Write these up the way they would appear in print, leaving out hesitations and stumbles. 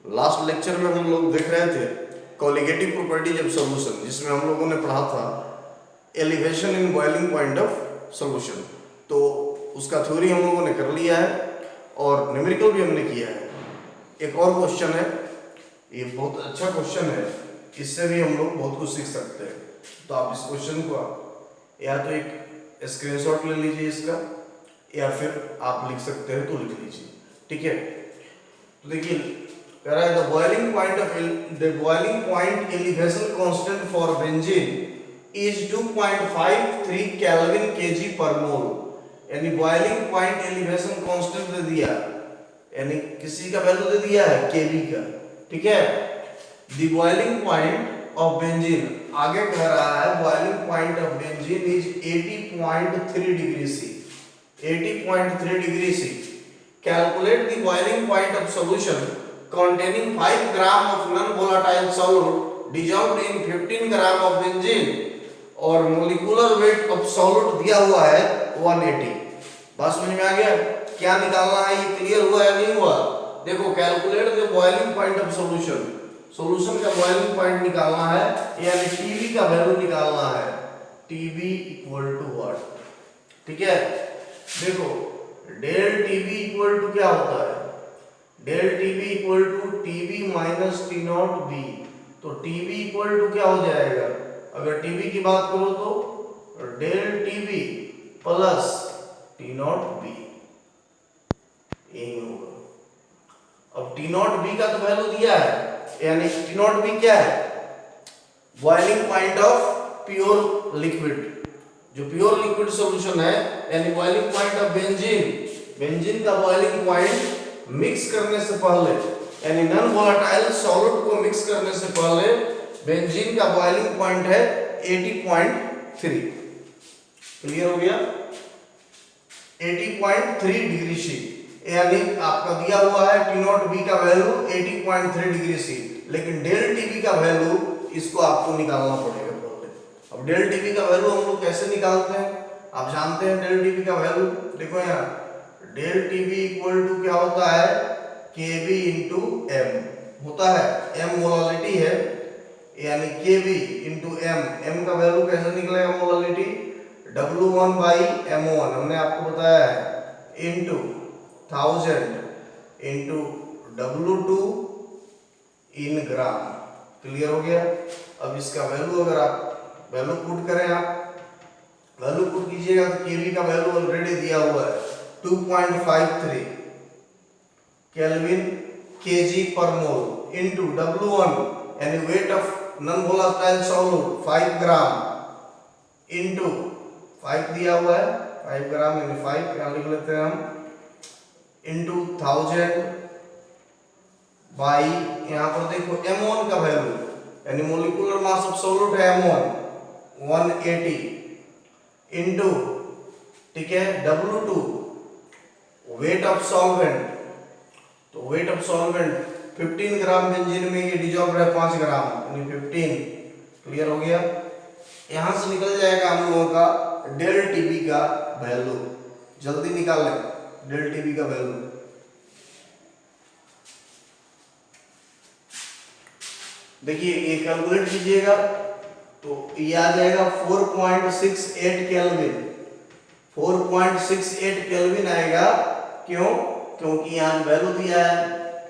Last lecture में हम लोग देख रहे थे कॉलिगेटिव प्रॉपर्टीज ऑफ सॉल्यूशन, जिसमें हम लोगों ने पढ़ा था elevation in boiling point of solution. तो उसका थ्योरी हम लोगों ने कर लिया है और न्यूमेरिकल भी हमने किया है। एक और क्वेश्चन है, ये बहुत अच्छा क्वेश्चन है, इससे भी हम लोग बहुत कुछ सीख सकते हैं। तो आप इस क्वेश्चन को या तो एक स्क्रीनशॉट ले लीजिए इसका, या फिर आप लिख सकते हैं तो लिख लीजिए, ठीक है। तो देखिए कह रहा है the boiling point elevation constant for benzene is 2.53 kelvin KG पर मोल। यानी बॉइलिंग पॉइंट एलिवेशन कांस्टेंट दे दिया, यानी किसी का वैल्यू दे दिया है केवी का, ठीक है। The boiling point of benzene, आगे कह रहा है boiling point of benzene is 80.3 degree C, 80.3 degree C. Calculate the boiling point of solution containing 5 gram of non-volatile solute dissolved in 15 gram of benzene और molecular weight of solute दिया हुआ है 180। बात समझ में आ गया? क्या निकालना है, ये क्लियर हुआ या नहीं हुआ? देखो calculate the boiling point of solution, solution का बॉइलिंग पॉइंट निकालना है, यानी टीबी का वैल्यू निकालना है। टीबी इक्वल टू व्हाट, ठीक है। देखो डेल टीबी इक्वल टू क्या होता है, del TB equal to TB minus T not B. तो टीबी इक्वल टू क्या हो जाएगा, अगर टीबी की बात करो तो del TB plus T not B, यही होगा। अब टी नॉट बी का तो वैल्यू दिया है, यानी टी नॉट बी क्या है, boiling point of pure liquid, जो प्योर लिक्विड सॉल्यूशन है, यानी boiling point of benzene, benzene का बॉइलिंग पॉइंट मिक्स करने से पहले, यानी नॉन वोलेटाइल सॉल्यूट को मिक्स करने से पहले बेंजीन का बॉइलिंग पॉइंट है 80.3। क्लियर हो गया? 80.3 डिग्री सी, यानी आपका दिया हुआ है टी नॉट बी का वैल्यू 80.3 डिग्री सी, लेकिन डेल टीबी का वैल्यू इसको आपको निकालना पड़ेगा। अब डेल टीबी का वैल्यू हम लोग कैसे निकालते हैं, आप जानते हैं डेल टीबी का वैल्यू। देखो यहाँ डेल टीबी इक्वल टू क्या होता है, केबी इंटू एम होता है, एम मोलालिटी है, यानी केबी इंटू एम। एम का वैल्यू कैसे निकलेगा मोलालिटी, W1 बाई M1 हमने आपको बताया है, into 1000 into W2 in gram. Clear हो गया? अब इसका वैल्यू अगर आप वैल्यू पुट करें, आप वैल्यू पुट कीजिएगा तो केवी का वैल्यू ऑलरेडी दिया हुआ है 2.53 केल्विन केजी पर मोल इनटू W1 यानी weight of non volatile solute 5 gram into 5 दिया हुआ है, 5 ग्राम यानी 5 क्या लिख लेते हैं हम, इनटू 1000 बाई, यहां पर देखो M1 का वैल्यू यानी मोलिकुलर मास ऑफ सॉल्यूट है M1 180 इनटू, ठीक है, W2 वेट ऑफ सॉल्वेंट, तो weight of solvent 15 gram benzene में ये डिसॉल्व है 5 ग्राम यानी 15। क्लियर हो गया? यहां से निकल जाएगा हम लोगों का डेल टीबी का वैल्यू। जल्दी निकाल लें डेल टीबी का वैल्यू। देखिए ये कैलकुलेट कीजिएगा तो ये आ जाएगा 4.68 केल्विन, 4.68 केल्विन आएगा। क्यों? क्योंकि यहाँ वैल्यू दिया है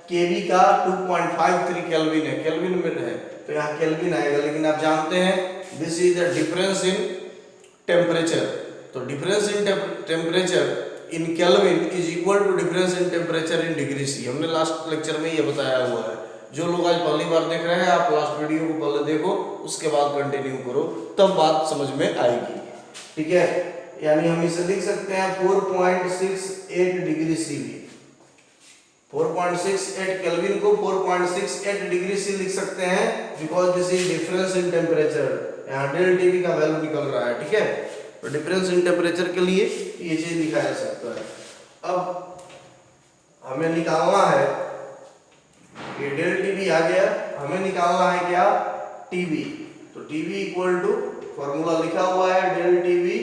केवी का 2.53 केल्विन है, केल्विन में है तो यहाँ केल्विन आएगा। लेकिन आप जानते हैं this is the difference in temperature, तो difference in temperature in kelvin is equal to difference in temperature in degree C. हमने लास्ट लेक्चर में ये बताया हुआ है। जो लोग आज पहली बार देख रहे हैं, आप लास्ट वीडियो को पहले देखो, उसके बाद कंटिन्यू करो, तब बात समझ में आएगी, ठीक है। यानी हम इसे लिख सकते हैं 4.68 डिग्री सी भी, 4.68 केल्विन को 4.68 डिग्री सी लिख सकते हैं, because this is difference in temperature. यहाँ डेल टीबी का वैल्यू निकल रहा है, ठीक है। तो डिफरेंस इन टेम्परेचर के लिए ये चीज लिखा जा सकता है। अब हमें निकालना है, ये डेल टीबी आ गया, हमें निकालना है क्या, टीबी। तो टीबी इक्वल टू फॉर्मूला लिखा हुआ है del TB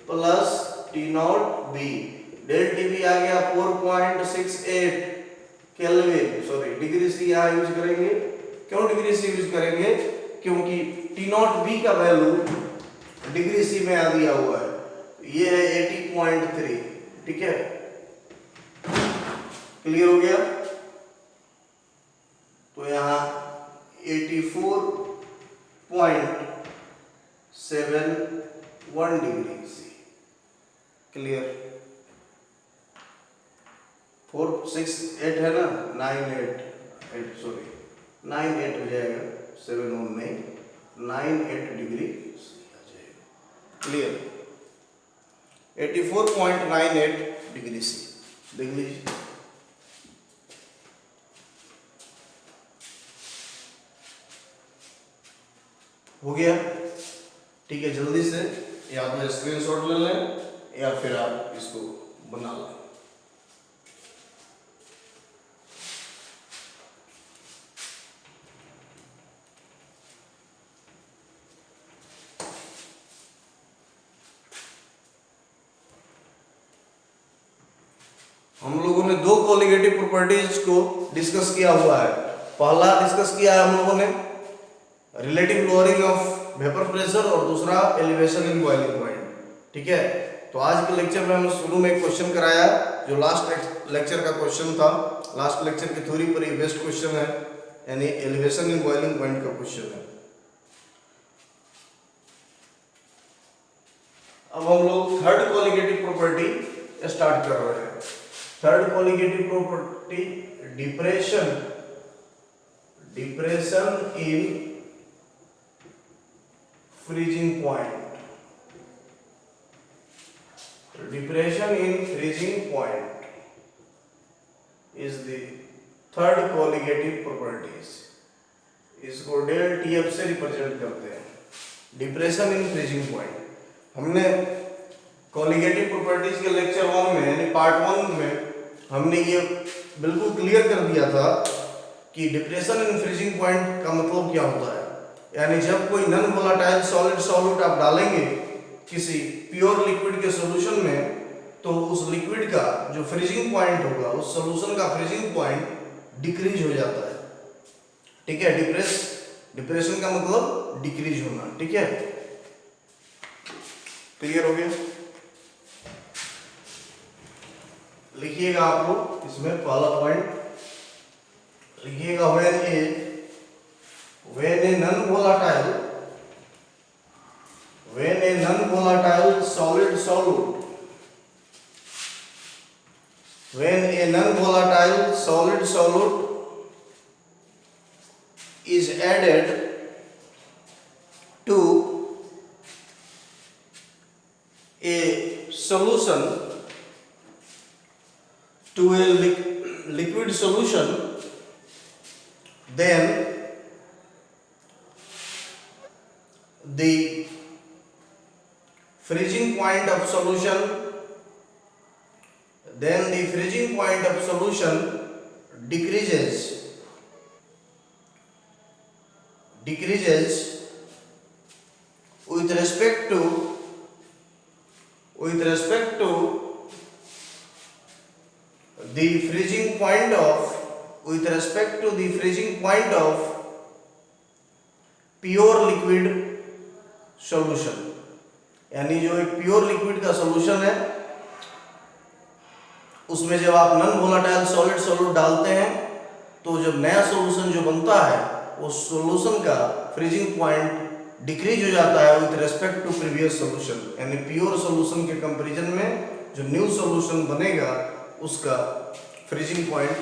plus T not B. Del TB आ गया 4.68 केल्विन, सॉरी डिग्री सी यहाँ यूज करेंगे। क्यों डिग्री सी यूज करेंगे? क्योंकि T0B का वैल्यू डिग्री सी में आ दिया हुआ है, ये है 80.3, ठीक है, क्लियर हो गया। तो यहाँ 84.71 डिग्री सी, क्लियर। 4 6 8 है ना, 9 8 सॉरी 9 8 हो जाएगा, 7 1 नहीं, 9 8 डिग्री सी आ जाएगा, क्लियर। 84.98 डिग्री सी देख लीजिए। हो गया, ठीक है। जल्दी से या तो स्क्रीनशॉट ले लें या फिर आप इसको बना लें। हम लोगों ने दो कोलिगेटिव प्रॉपर्टीज को डिस्कस किया हुआ है। पहला डिस्कस किया है हम लोगों ने relative lowering of vapour pressure और दूसरा एलिवेशन इन बॉइलिंग पॉइंट, ठीक है। तो आज के लेक्चर में हमने शुरू में एक क्वेश्चन कराया जो लास्ट लेक्चर का क्वेश्चन था, लास्ट लेक्चर की थ्योरी पर ये बेस्ट क्वेश्चन है, यानी एलिवेशन इन बॉइलिंग पॉइंट का क्वेश्चन है। अब हम लोग थर्ड कोलिगेटिव प्रॉपर्टी स्टार्ट कर रहे हैं। Third colligative property depression in freezing point, depression in freezing point is the third colligative properties। इसको डेल TF से रिप्रेजेंट करते हैं, डिप्रेशन इन फ्रीजिंग पॉइंट। हमने कोलिगेटिव प्रॉपर्टीज के लेक्चर 1 में यानी पार्ट 1 में हमने ये बिल्कुल क्लियर कर दिया था कि डिप्रेशन इन फ्रीजिंग पॉइंट का मतलब क्या होता है। यानी जब कोई नॉन वोलेटाइल सॉलिड सॉल्यूट आप डालेंगे किसी प्योर लिक्विड के सॉल्यूशन में, तो उस लिक्विड का जो फ्रीजिंग पॉइंट होगा, उस सॉल्यूशन का फ्रीजिंग पॉइंट डिक्रीज हो जाता है, ठीक है। डिप्रेशन का मतलब डिक्रीज होना, ठीक है, क्लियर हो गया। लिखिएगा आप लोग इसमें पहला पॉइंट लिखिएगा, when a non-volatile solid solute, when a non-volatile solid solute is added to a solution, to a liquid solution, then the freezing point of solution decreases with respect to the freezing point of pure liquid solution. यानी जो एक pure liquid का solution है उसमें जब आप non volatile solid solute डालते हैं तो जब नया सॉल्यूशन जो बनता है उस सॉल्यूशन का फ्रीजिंग पॉइंट डिक्रीज हो जाता है with respect to previous solution. यानी प्योर सॉल्यूशन के कंपैरिजन में जो न्यू सॉल्यूशन बनेगा उसका फ्रीजिंग पॉइंट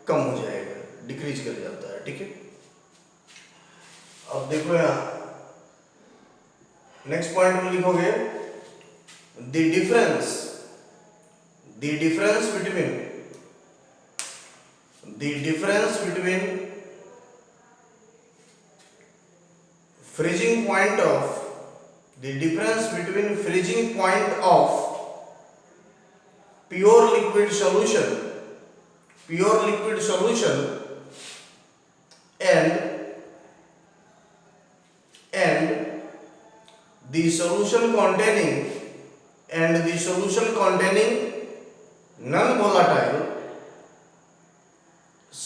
कम हो जाएगा, डिक्रीज कर जाता है, ठीक है। अब देखो यहाँ नेक्स्ट पॉइंट में लिखोगे the difference between freezing point of pure liquid solution and the solution containing non-volatile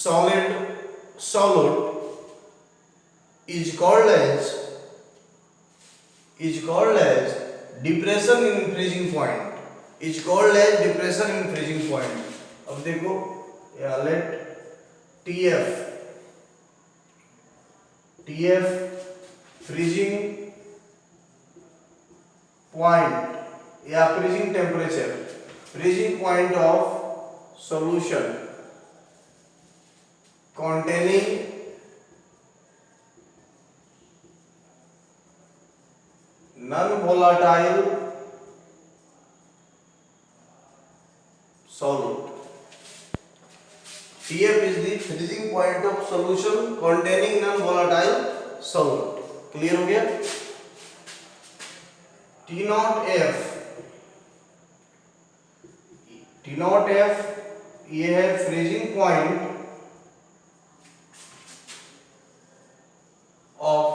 solute is called as depression in freezing point, is called as depression in freezing point. अब देखो let TF freezing point या freezing temperature, freezing point of solution containing non-volatile solute. TF is the freezing point of solution containing non-volatile solute. Clear हो गया? T0F ये है freezing point of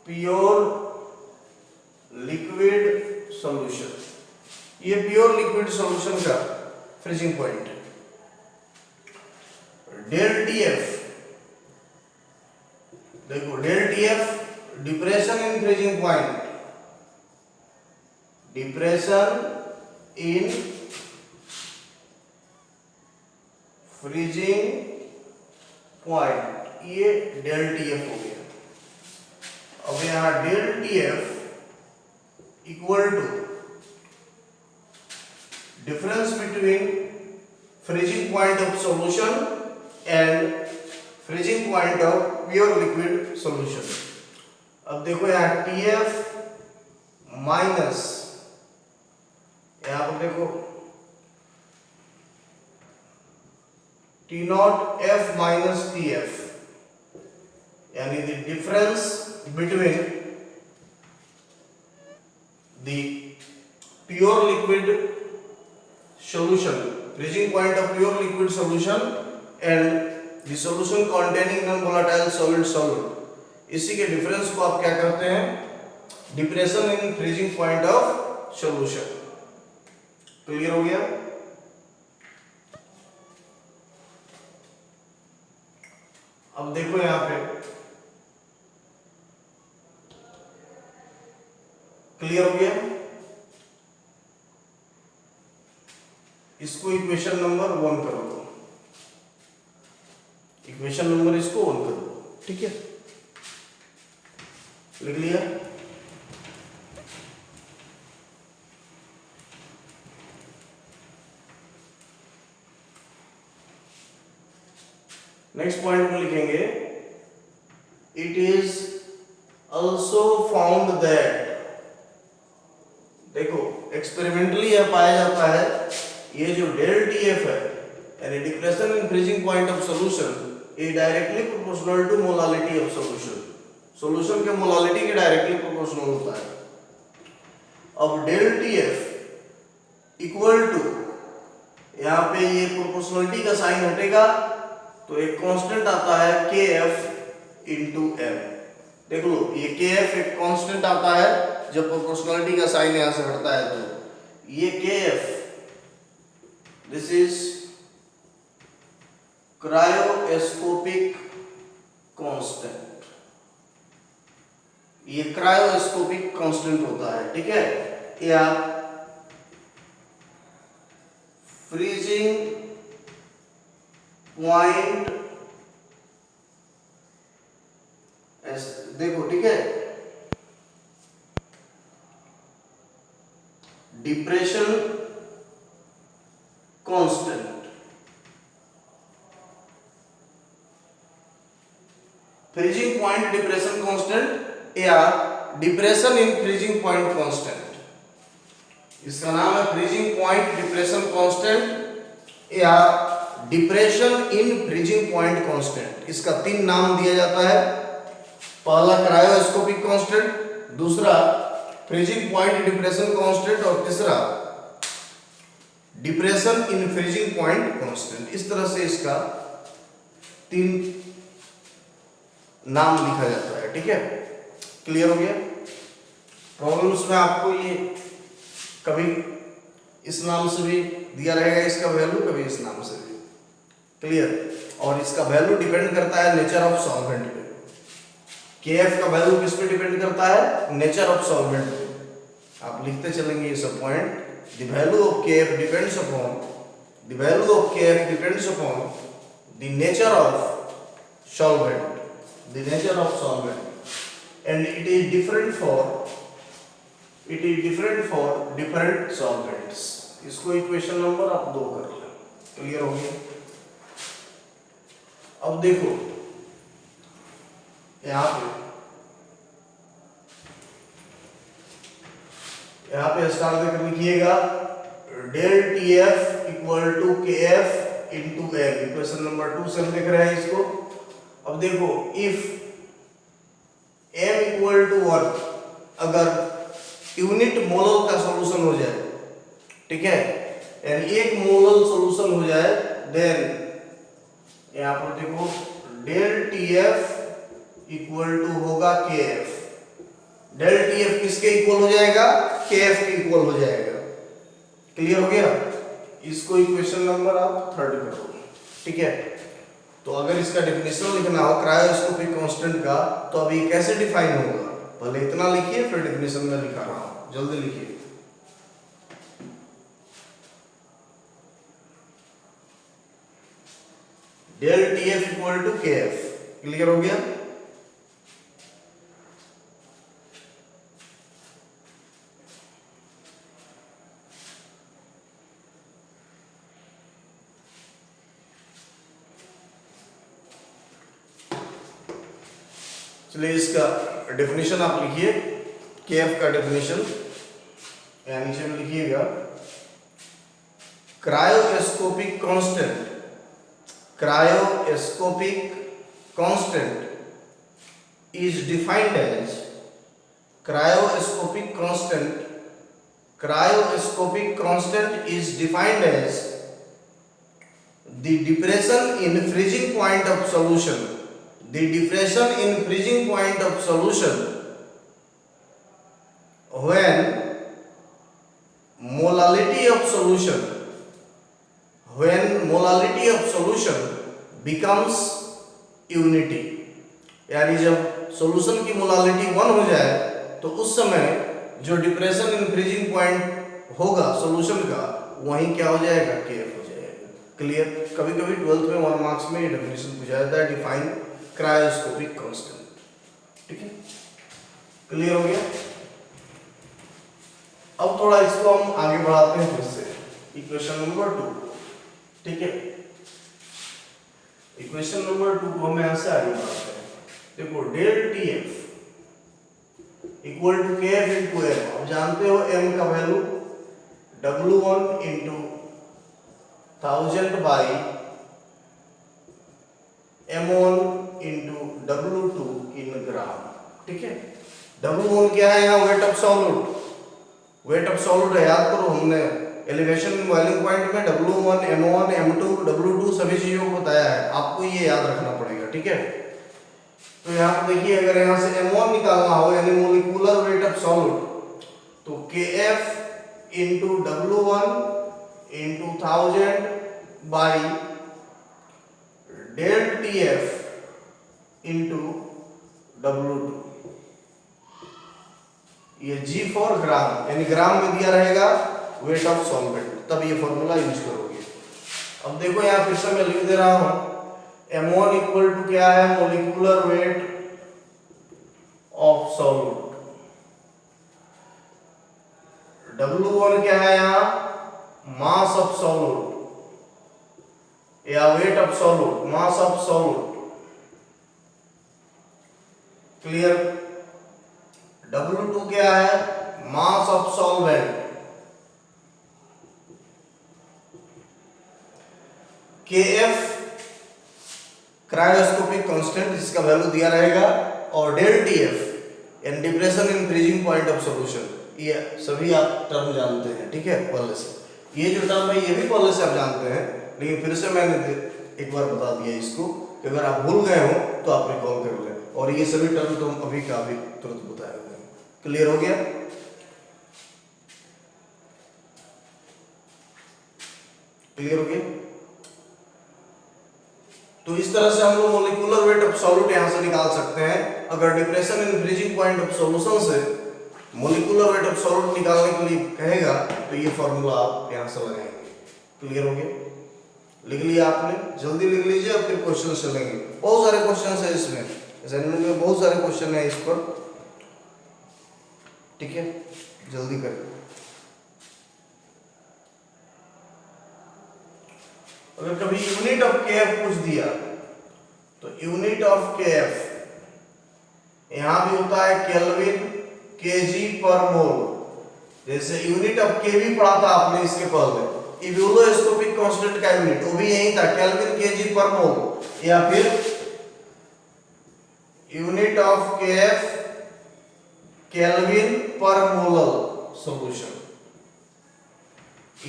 pure liquid solution, ये pure liquid solution का freezing point है। Del TF देखो, del TF depression in freezing point, depression in freezing point, ये del TF हो गया। अब यहां del TF equal to difference between freezing point of solution and freezing point of pure liquid solution. अब देखो यहां TF minus, यहां पर देखो T0F माइनस TF, यानी the difference between the pure liquid solution, freezing point of pure liquid solution and the solution containing non-volatile solid solute, इसी के difference को आप क्या करते हैं? Depression in freezing point of solution. Clear हो गया? अब देखो यहां पे क्लियर हो गया? इसको इक्वेशन नंबर 1 कर दो, इक्वेशन नंबर इसको 1 कर दो, ठीक है? लिख लिया? नेक्स्ट पॉइंट में लिखेंगे it is also found that, देखो एक्सपेरिमेंटली यह पाया जाता है ये जो डेल TF है यानी depression in freezing point of solution, ये directly proportional to molality of solution, solution के मोलालिटी के डायरेक्टली प्रोपोर्शनल होता है। अब डेल TF इक्वल टू, यहाँ पे ये प्रोपोर्शनलिटी का साइन हटेगा तो एक कांस्टेंट आता है KF इंटू M। देख लो ये KF एक कांस्टेंट आता है जब प्रोपोर्शनलिटी का साइन यहाँ से हटता है, तो ये KF this is cryoscopic constant, ये क्रायोस्कोपिक कांस्टेंट होता है, ठीक है? या फ्रीजिंग पॉइंट देखो, ठीक है? Depression constant, freezing point depression constant या depression in freezing point constant, इसका नाम है फ्रीजिंग पॉइंट डिप्रेशन कांस्टेंट या depression in freezing point constant. इसका 3 नाम दिया जाता है, पहला क्रायोस्कोपिक कांस्टेंट, दूसरा फ्रीजिंग पॉइंट डिप्रेशन कांस्टेंट और तीसरा depression in freezing point constant. इस तरह से इसका 3 नाम लिखा जाता है, ठीक है? क्लियर हो गया? प्रॉब्लम्स में आपको ये कभी इस नाम से भी दिया रहेगा इसका वैल्यू, कभी इस नाम से भी। क्लियर। और इसका वैल्यू डिपेंड करता है नेचर ऑफ सॉल्वेंट पे। केएफ का वैल्यू किस पे डिपेंड करता है? नेचर ऑफ सॉल्वेंट पे। आप लिखते चलेंगे ये सब point. The value of KF depends upon the value of KF depends upon the nature of solvent, the nature of solvent, and it is different for different solvents. इसको equation number आप 2 कर लें। क्लियर हो गया? अब देखो यहाँ पे स्टार देकर लिखिएगा del T F equal to K F into M. Equation number 2 से हम देख रहे हैं इसको। अब देखो इफ m इक्वल टू 1, अगर यूनिट मोलल का सॉल्यूशन हो जाए, ठीक है, यानी एक मोलल सॉल्यूशन हो जाए, देन यहाँ पर देखो del T F equal to होगा K F. Del T F किसके इक्वल हो जाएगा? के एफ के इक्वल हो जाएगा। क्लियर हो गया? इसको इक्वेशन नंबर आप 3 करो। ठीक है, तो अगर इसका डेफिनेशन लिखना हो क्रायोस्कोपिक कांस्टेंट का, तो अभी कैसे डिफाइन होगा? पहले इतना लिखिए, फिर डेफिनेशन में लिखा रहा हूं, जल्दी लिखिए। Del T F equal to K F. Clear हो गया? चलिए इसका डेफिनेशन आप लिखिए, के एफ का डेफिनेशन या नीचे में लिखिएगा। Cryoscopic constant, cryoscopic constant is defined as cryoscopic constant is defined as the depression in freezing point of solution, the depression in freezing point of solution when molality of solution becomes unity। यानी जब solution की molality 1 हो जाए तो उस समय जो depression in freezing point होगा सॉल्यूशन का, वहीं क्या हो जाएगा? केएफ हो जाएगा। क्लियर? कभी कभी 12th में 1 मार्क्स में डेफिनेशन पूछा जाता है, डिफाइन क्रायोस्कोपिक कांस्टेंट। ठीक है, क्लियर हो गया? अब थोड़ा इसको हम आगे बढ़ाते हैं फिर से। इक्वेशन नंबर 2, ठीक है, इक्वेशन नंबर 2 को हम यहां से आगे बढ़ाते हैं। देखो del T F equal to K F into M. अब जानते हो m का value W1 into 1000 by M1 into W2 in gram. ठीक है, W1 क्या है? यहाँ weight of solute, weight of solute है, याद करो हमने एलिवेशन बॉइलिंग पॉइंट में W1, M1, M2, W2 सभी चीजों को बताया है, आपको ये याद रखना पड़ेगा। ठीक है, तो यहाँ पर देखिए, अगर यहाँ से M1 निकालना हो यानी मोलिकुलर वेट ऑफ सॉल्यूट, तो KF into W1 into 1000 by del TF into W2, ये G फॉर ग्राम, यानी ग्राम में दिया रहेगा वेट ऑफ सॉल्वेंट, तब ये फॉर्मूला यूज करोगे। अब देखो यहाँ फिर से मैं लिख दे रहा हूं, M1 इक्वल टू क्या है? Molecular weight of solute. W1 क्या है यहाँ? मास ऑफ सॉल्यूट या weight of solute, mass of solute. Clear? W2 क्या है? Mass of solvent. KF cryoscopic constant जिसका वैल्यू दिया रहेगा, और del TF and depression in freezing point of solution. ये सभी आप टर्म जानते हैं, ठीक है, पहले से। ये जो टर्म है ये भी पहले से आप जानते हैं, लेकिन फिर से मैंने एक बार बता दिया इसको, कि अगर आप भूल गए हो तो आप रिकॉल कर लें। और ये सभी टर्म तो हम अभी का अभी तुरंत बताए हुए हैं। क्लियर हो गया? क्लियर हो गया? तो इस तरह से हम लोग मोलिकुलर वेट ऑफ सॉल्यूट यहां से निकाल सकते हैं। अगर depression in freezing point of solution से मोलिकुलर वेट ऑफ सॉल्यूट निकालने के लिए कहेगा तो ये फॉर्मूला आप यहां से लगाएंगे। क्लियर हो गया? लिख लिया आपने? जल्दी लिख लीजिए, अब फिर क्वेश्चन चलेंगे। बहुत सारे क्वेश्चन है इसमें, असाइनमेंट में बहुत सारे क्वेश्चन है इस पर, ठीक है, जल्दी करें। अगर कभी यूनिट ऑफ केएफ पूछ दिया तो यूनिट ऑफ केएफ यहां भी होता है केल्विन केजी पर मोल। जैसे यूनिट ऑफ केवी पढ़ा था आपने इसके पहले, इवोल्यूस्कोपिक कांस्टेंट का यूनिट वो भी यही था, केल्विन केजी पर मोल। या फिर यूनिट ऑफ केएफ केल्विन पर मोलल सॉल्यूशन।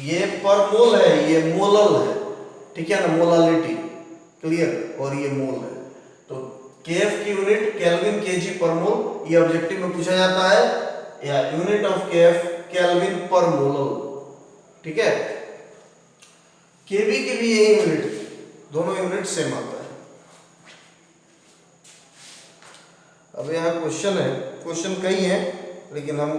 ये पर मोल है, ये मोलल है, ठीक है ना, मोलालिटी। क्लियर? और ये मोल है। तो केएफ की यूनिट केल्विन केजी पर मोल, ये ऑब्जेक्टिव में पूछा जाता है, या यूनिट ऑफ केएफ केल्विन पर मोलल, ठीक है। केवी के भी यही यूनिट, दोनों यूनिट सेम आता है। अब यहाँ क्वेश्चन है, क्वेश्चन कई हैं लेकिन हम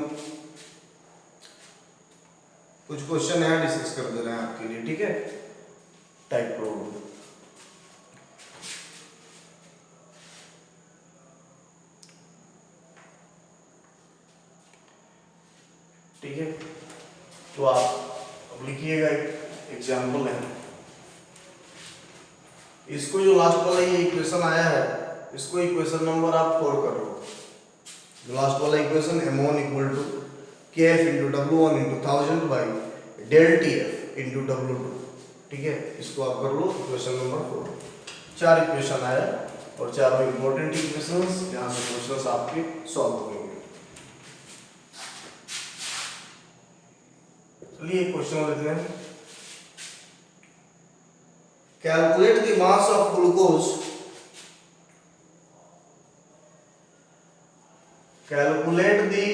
कुछ क्वेश्चन यहाँ डिस्कस कर दे रहे हैं आपके लिए, ठीक है। टाइप प्रॉब्लम, ठीक है। तो आप अब लिखिएगा, एक एग्जाम्पल है। इसको जो लास्ट वाला ये इक्वेशन आया है, इसको इक्वेशन नंबर आप 4 कर लो। जो लास्ट वाला equation m1 equal to kf into w1 into 1000 by del tf into w2, ठीक है। इसको आप कर लो इक्वेशन नंबर 4। 4 इक्वेशन आया और चारों इंपॉर्टेंट इक्वेशंस, जहां से क्वेश्चंस आपके सॉल्व होंगे। चलिए क्वेश्चन लेते हैं। Calculate the mass of glucose, calculate the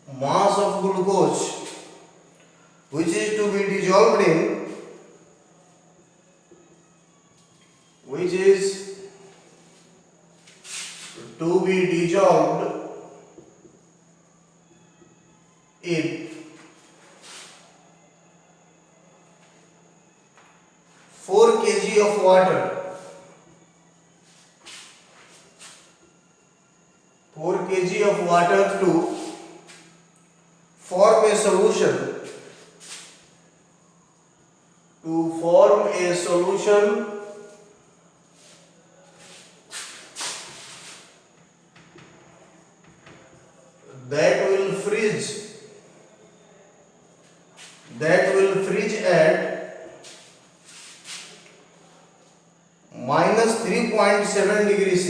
mass of glucose which is to be dissolved in, which is to be dissolved in 4 kg of water, 4 kg of water to form a solution, to form a solution that will freeze at -3.7 degree C,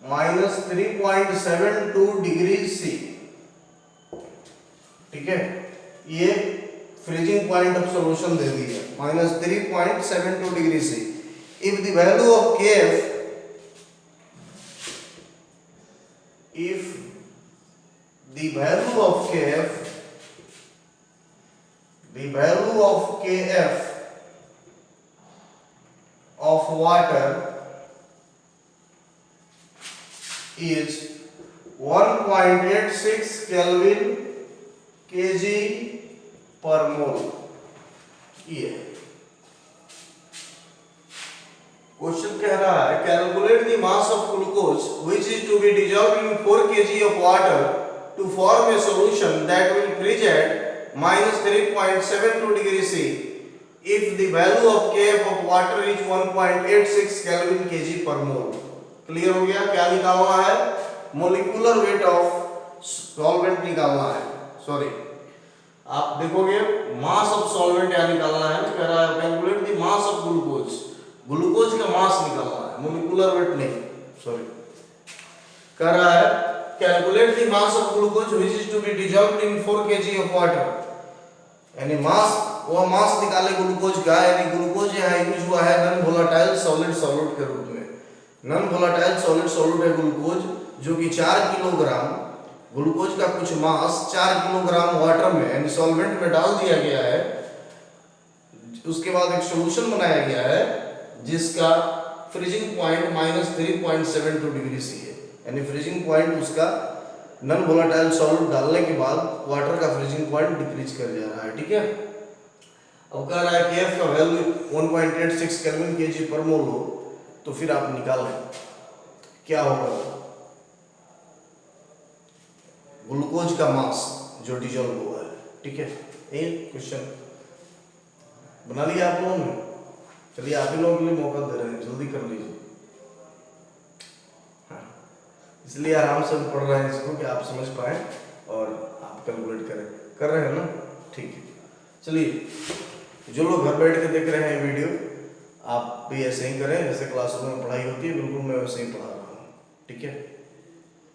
-3.72 degree C, ठीक है। ये freezing point of solution दे दी है, -3.72 degree C। If the value of KF, if the value of KF of water is 1.86 Kelvin kg per mole। ये question कह रहा है calculate the mass of glucose which is to be dissolved in 4 kg of water to form a solution that will freeze at -3.72 degree C if the value of KF of water is 1.86 Kelvin kg per mole। Clear हो गया? क्या निकालना है? Molecular weight of solvent निकालना है। Sorry, आप देखोगे मास of solvent क्या निकालना है, कह रहा है calculate the mass of glucose, glucose का मास निकालना है, मोलिकुलर वेट नहीं। सॉरी, कह रहा है calculate the mass of glucose which is to be dissolved in 4 kg of water, यानी मास, वो मास निकाले ग्लूकोज का, यानी ग्लूकोज यहाँ यूज हुआ है नॉन वोलेटाइल सॉलिड सॉल्यूट के रूप में। नॉन वोलेटाइल सॉलिड सॉल्यूट है ग्लूकोज, जो कि 4 किलोग्राम ग्लूकोज का कुछ मास 4 किलोग्राम वाटर में यानी सॉल्वेंट में डाल दिया गया है। उसके बाद एक सॉल्यूशन बनाया गया है जिसका फ्रीजिंग पॉइंट -3.72 डिग्री सी है, यानी फ्रीजिंग पॉइंट उसका नॉन वोलेटाइल सॉल्यूट डालने के बाद वाटर का फ्रीजिंग पॉइंट डिक्रीज कर जा रहा है। ठीक है, अब कह रहा है कि F का वैल्यू 1.86 केल्विन केजी पर मोल हो, तो फिर आप निकालें क्या होगा। ग्लूकोज का मास जो डिजोल्व हुआ है। ठीक है, एक क्वेश्चन बना लिया आप लोगों ने। चलिए आप ही लोगों के लिए मौका दे रहे हैं, जल्दी कर लीजिए। हाँ, इसलिए आराम से हम पढ़ रहे हैं इसको कि आप समझ पाए और आप कैलकुलेट करें। कर रहे हैं ना? ठीक है, चलिए जो लोग घर बैठ के देख रहे हैं वीडियो, आप भी ऐसे ही करें जैसे क्लासरूम में पढ़ाई होती है, बिल्कुल मैं वैसे ही पढ़ा रहा हूँ। ठीक है,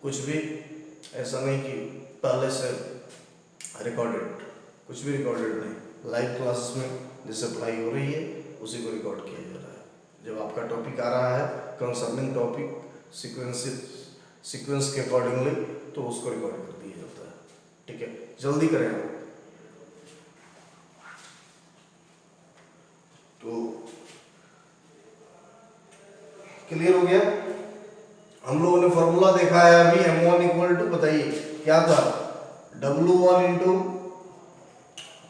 कुछ भी ऐसा नहीं कि पहले से रिकॉर्डेड, कुछ भी रिकॉर्डेड नहीं, लाइव क्लासेस में जिससे पढ़ाई हो रही है उसी को रिकॉर्ड किया जा रहा है। जब आपका टॉपिक आ रहा है कंसर्निंग टॉपिक सीक्वेंस के अकॉर्डिंगली, तो उसको रिकॉर्ड कर दिया जाता है। ठीक है, जल्दी करें आप। तो क्लियर हो गया? हम लोगों ने फॉर्मूला देखा है अभी, M1 इक्वल टू, बताइए क्या था, W1 इंटू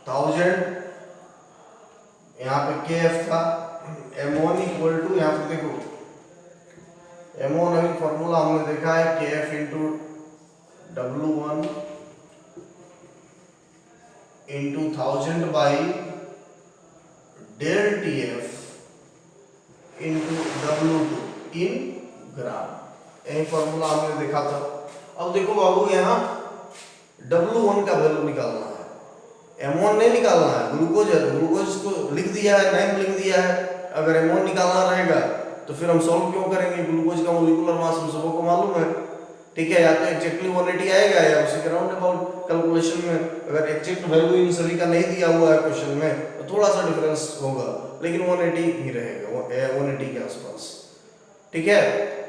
1000, यहाँ पे KF था। M1 इक्वल टू, यहाँ पे देखो M1 अभी फॉर्मूला हमने देखा है KF into W1 into 1000 by del TF into W2 in gram, यही फॉर्मूला हमने देखा था। अब देखो बाबू, यहाँ W1 का वैल्यू निकालना है, M1 नहीं निकालना है। ग्लूकोज है तो ग्लूकोज को लिख दिया है, नाम लिख दिया है। अगर M1 निकालना रहेगा तो फिर हम सॉल्व क्यों करेंगे? ग्लूकोज का मोलिकुलर मास हम सबको मालूम है। ठीक है, या तो एक्जेक्टली 180 आएगा या उसी के राउंड अबाउट कैलकुलेशन में। अगर एक्जेक्ट वैल्यू इन सभी का नहीं दिया हुआ है क्वेश्चन में तो थोड़ा सा डिफरेंस होगा, लेकिन 180 ही रहेगा, 180 के आसपास। ठीक है,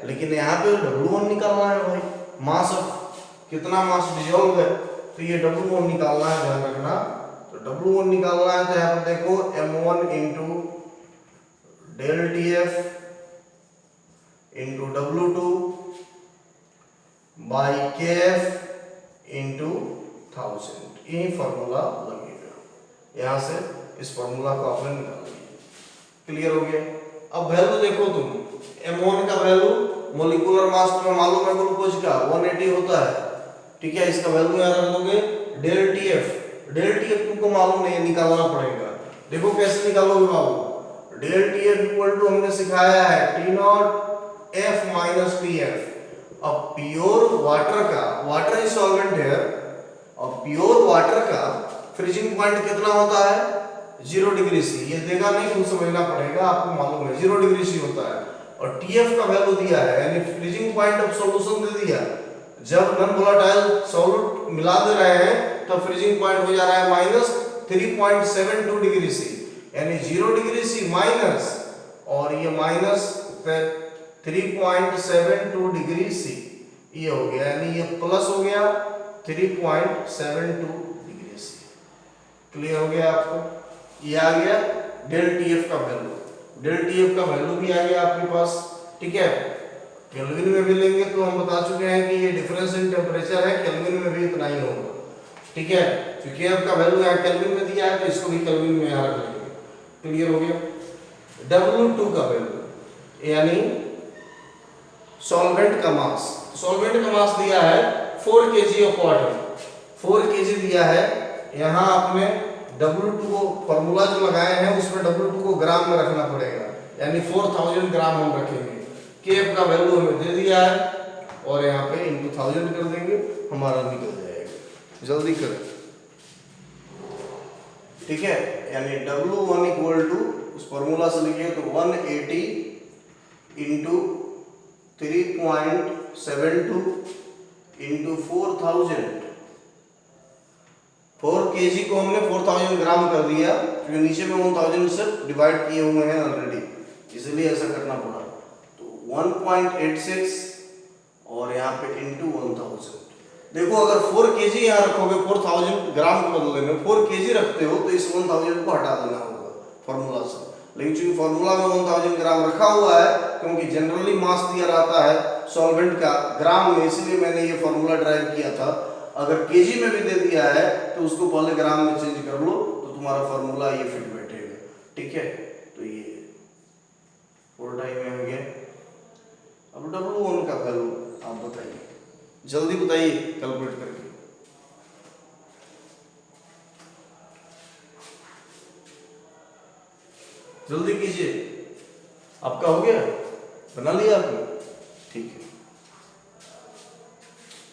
लेकिन यहाँ पे W1 निकालना है भाई, मास ऑफ कितना मास डिजोल्व है, तो ये W1 निकालना है, ध्यान रखना। तो W1 निकालना है तो यहाँ पर देखो M1 into del TF into W2 by KF into 1000, यही फॉर्मूला लगेगा। यहाँ से इस फॉर्मूला को आपने निकाल लिया। क्लियर हो गया? अब वैल्यू देखो तुम, M1 का वैल्यू मोलिकुलर मास तुम्हें मालूम है ग्लूकोज का 180 होता है। ठीक है, इसका वैल्यू यहाँ रख दोगे डेल TF तुमको मालूम नहीं है, निकालना पड़ेगा। देखो कैसे निकालोगे बाबू, डेल TF इक्वल टू हमने सिखाया है T0 F माइनस TF। अब प्योर वाटर का, वाटर इज सॉल्वेंट हियर, और प्योर वाटर का फ्रीजिंग पॉइंट कितना होता है? 0 डिग्री सी। ये देगा नहीं, खुद समझना पड़ेगा, आपको मालूम है 0 डिग्री सी होता है। और TF का वैल्यू दिया है, यानी फ्रीजिंग पॉइंट ऑफ सॉल्यूशन दे दिया। जब नॉन वोलेटाइल सॉल्यूट मिला दे रहे हैं तो फ्रीजिंग पॉइंट हो जा रहा है -3.72 डिग्री सी, यानी 0 डिग्री सी माइनस, और ये माइनस 3.72 डिग्री सी, ये हो गया, यानी ये प्लस हो गया 3.72 डिग्री सी। क्लियर हो गया आपको? ये आ गया डेल TF का वैल्यू, डेल TF का वैल्यू भी आ गया आपके पास। ठीक है, केल्विन में भी लेंगे तो हम बता चुके हैं कि ये डिफरेंस इन टेम्परेचर है, केल्विन में भी इतना ही होगा। ठीक है, क्योंकि KF का वैल्यू यहाँ केल्विन में दिया है तो इसको भी केल्विन में यहाँ रख लेंगे। क्लियर हो गया? W2 का वैल्यू यानी सॉल्वेंट का मास, सॉल्वेंट का मास दिया है 4 kg ऑफ वाटर, 4 kg दिया है। यहाँ आपने W2 को फॉर्मूला जो लगाए हैं उसमें W2 को ग्राम में रखना पड़ेगा, यानी 4000 ग्राम हम रखेंगे। KF का वैल्यू हमें दे दिया है और यहाँ पे इंटू 1000 कर देंगे, हमारा निकल जाएगा। जल्दी करें। ठीक है, यानी W1 इक्वल टू, उस फॉर्मूला से लिखिए तो 180 इंटू 3.72 इंटू 4000, 4 kg को हमने 4000 ग्राम कर दिया, क्योंकि नीचे में 1000 से डिवाइड किए हुए हैं ऑलरेडी, इसलिए ऐसा करना पड़ा। तो 1.86 और यहाँ पे इंटू 1000, देखो अगर 4 kg यहाँ रखोगे 4000 ग्राम के बदले में 4 kg रखते हो तो इस 1000 को हटा देना होगा फॉर्मूला से। लेकिन चूंकि फॉर्मूला में 1000 ग्राम रखा हुआ है, क्योंकि जनरली मास दिया रहता है सॉल्वेंट का ग्राम में, इसलिए मैंने ये फॉर्मूला ड्राइव किया था। अगर केजी में भी दे दिया है तो उसको पहले ग्राम में चेंज कर लो तो तुम्हारा फॉर्मूला ये फिट बैठेगा। ठीक है, तो ये 4 टाइम में हो गया। अब W1 का वैल्यू आप बताइए, जल्दी बताइए कैलकुलेट करके। जल्दी कीजिए, आपका हो गया, बना लिया आपने? ठीक है,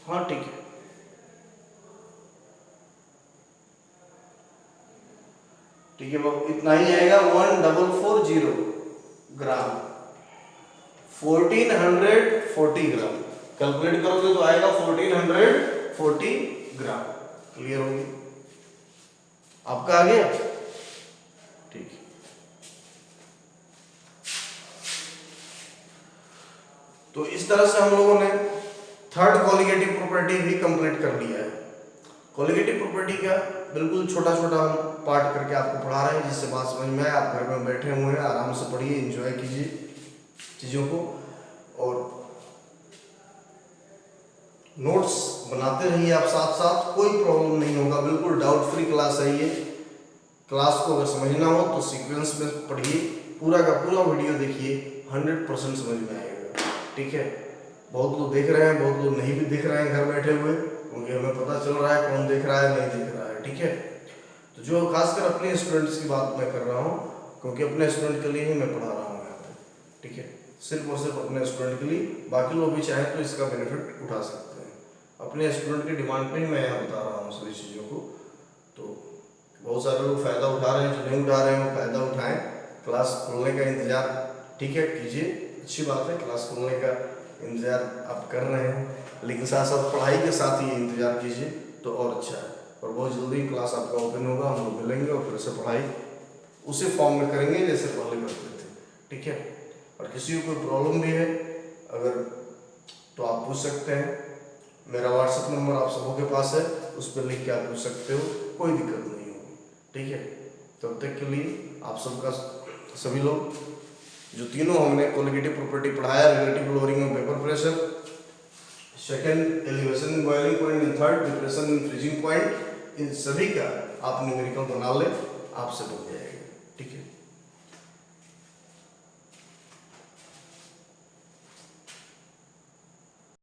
हाँ ठीक है। ठीक है, वो इतना ही आएगा 1440 ग्राम, 1440 ग्राम। कैलकुलेट करोगे तो आएगा 1440 ग्राम। क्लियर होगी? आपका आ गया? ठीक है। तो इस तरह से हम लोगों ने थर्ड कॉलिगेटिव प्रॉपर्टी भी कंप्लीट कर लिया है। कॉलिगेटिव प्रॉपर्टी का बिल्कुल छोटा छोटा हम पार्ट करके आपको पढ़ा रहे हैं, जिससे बात समझ में आए। आप घर में बैठे हुए हैं, आराम से पढ़िए, एंजॉय कीजिए चीज़ों को, और नोट्स बनाते रहिए आप साथ साथ। कोई प्रॉब्लम नहीं होगा, बिल्कुल डाउट फ्री क्लास है ये। क्लास को अगर समझना हो तो सीक्वेंस में पढ़िए, पूरा का पूरा वीडियो देखिए, 100% समझ में आएगा। ठीक है, बहुत लोग देख रहे हैं, बहुत लोग नहीं भी देख रहे हैं घर बैठे हुए, क्योंकि हमें पता चल रहा है कौन देख रहा है नहीं देख रहा है। ठीक है, तो जो खासकर अपने स्टूडेंट्स की बात मैं कर रहा हूँ, क्योंकि अपने स्टूडेंट के लिए ही मैं पढ़ा रहा हूँ यहाँ पे। ठीक है, सिर्फ और सिर्फ अपने स्टूडेंट के लिए। बाकी लोग भी चाहें तो इसका बेनिफिट उठा सकते हैं। अपने स्टूडेंट की डिमांड पे ही मैं यहाँ बता रहा हूँ सभी चीज़ों को। तो बहुत सारे लोग फ़ायदा उठा रहे हैं, जो नहीं उठा रहे हैं वो फ़ायदा उठाएँ। क्लास खुलने का इंतज़ार, ठीक है, कीजिए, अच्छी बात है, क्लास खुलने का इंतज़ार आप कर रहे हैं, लेकिन साथ साथ पढ़ाई के साथ ही इंतज़ार कीजिए तो और अच्छा है। और बहुत जल्दी क्लास आपका ओपन होगा, हम लोग मिलेंगे और फिर से पढ़ाई उसी फॉर्म में करेंगे जैसे पहले करते थे। ठीक है, और किसी को कोई प्रॉब्लम भी है अगर, तो आप पूछ सकते हैं। मेरा व्हाट्सएप नंबर आप सबों के पास है, उस पर लिख के आप पूछ सकते हो, कोई दिक्कत नहीं होगी। ठीक है, तब तक के लिए आप सबका, सभी लोग जो तीनों हमने कॉलिगेटिव प्रॉपर्टी पढ़ाया, relative lowering of vapour pressure, second elevation in boiling point, and third depression in freezing point, इन सभी का आप न्यूमेरिकल बना ले, आपसे बन जाएगा।